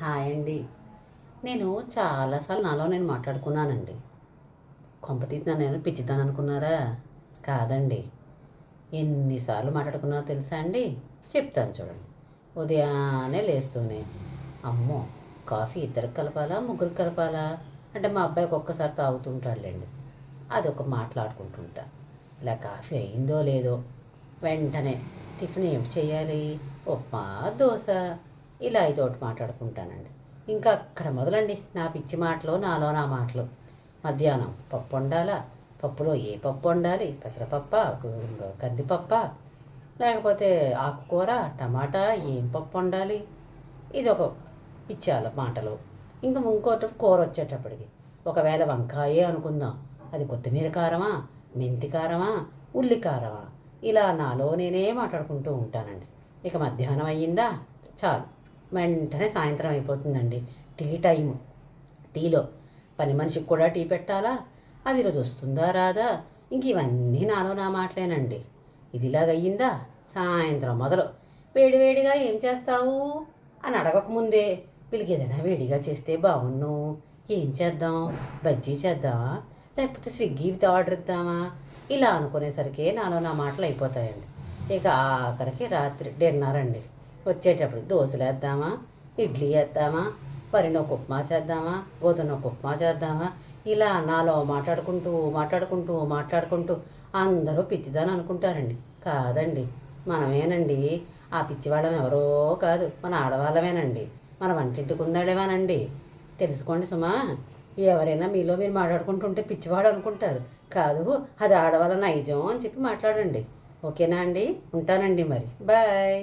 Hi అండి. నేను చాలాసార్లు నాలో నేను మాట్లాడుకున్నానండి. కొంపతీసి నేను పిచ్చిదాన్ని అనుకున్నారా? కాదండి. ఎన్నిసార్లు మాట్లాడుకున్నానో తెలుసా అండి? చెప్తాను చూడండి. ఉదయాన్నే లేస్తూనే అమ్మో! కాఫీ ఇద్దరికి కలపాలా? ముగ్గురికి కలపాలా? అంటే మా అబ్బాయికి ఒక్కసారి తాగుతుంటాడులేండి. అదొక మాట్లాడుకుంటుంటా. ఇలా కాఫీ అయిందో లేదో వెంటనే టిఫిన్ ఏమిటి చేయాలి? ఉప్మా, దోశ ఇలా ఇదోటి మాట్లాడుకుంటానండి. ఇంకా అక్కడ మొదలండి నా పిచ్చి మాటలు, నాలో నా మాటలు. మధ్యాహ్నం పప్పు వండాలా? పప్పులో ఏ పప్పు వండాలి? పెసరపప్ప, కందిపప్ప, లేకపోతే ఆకుకూర, టమాటా, ఏం పప్పు వండాలి? ఇదొక పిచ్చాల మాటలు. ఇంకా ఇంకోటి కూర వచ్చేటప్పటికి ఒకవేళ వంకాయే అనుకుందాం, అది కొత్తిమీర కారమా, మెంతి కారమా, ఉల్లి కారమా, ఇలా నాలో నేనే మాట్లాడుకుంటూ ఉంటానండి. ఇక మధ్యాహ్నం అయ్యిందా చాలు, వెంటనే సాయంత్రం అయిపోతుందండి. Tea time. టీలో పని మనిషికి కూడా టీ పెట్టాలా, అది ఈరోజు వస్తుందా రాదా, ఇంక ఇవన్నీ నాలో నా మాటలేనండి. ఇది ఇలాగయ్యిందా సాయంత్రం మొదలు వేడివేడిగా ఏం చేస్తావు అని అడగకముందే వీళ్ళకి ఏదైనా వేడిగా చేస్తే బాగున్ను, ఏం చేద్దాం, బజ్జీ చేద్దామా, లేకపోతే స్విగ్గీ ఆర్డర్ ఇద్దామా, ఇలా అనుకునేసరికి నాలో నా మాటలు అయిపోతాయండి. ఇక ఆఖరికి రాత్రి డిన్నర్ అండి. వచ్చేటప్పుడు దోశలు వేద్దామా, ఇడ్లీ వేద్దామా, వరినొక ఉప్మా చేద్దామా, గోధుమనొక ఉప్మా చేద్దామా, ఇలా నాలో మాట్లాడుకుంటూ మాట్లాడుకుంటూ మాట్లాడుకుంటూ అందరూ పిచ్చిదని అనుకుంటారండి. కాదండి, మనమేనండి. ఆ పిచ్చివాళ్ళం ఎవరో కాదు, మన ఆడవాళ్ళమేనండి. మన వంటింటికి ఉందాడేమోనండి. తెలుసుకోండి సుమా. ఎవరైనా మీలో మీరు మాట్లాడుకుంటుంటే పిచ్చివాడు అనుకుంటారు. కాదు, అది ఆడవాళ్ళ నైజం అని చెప్పి మాట్లాడండి. ఓకేనా అండి? ఉంటానండి మరి. బాయ్.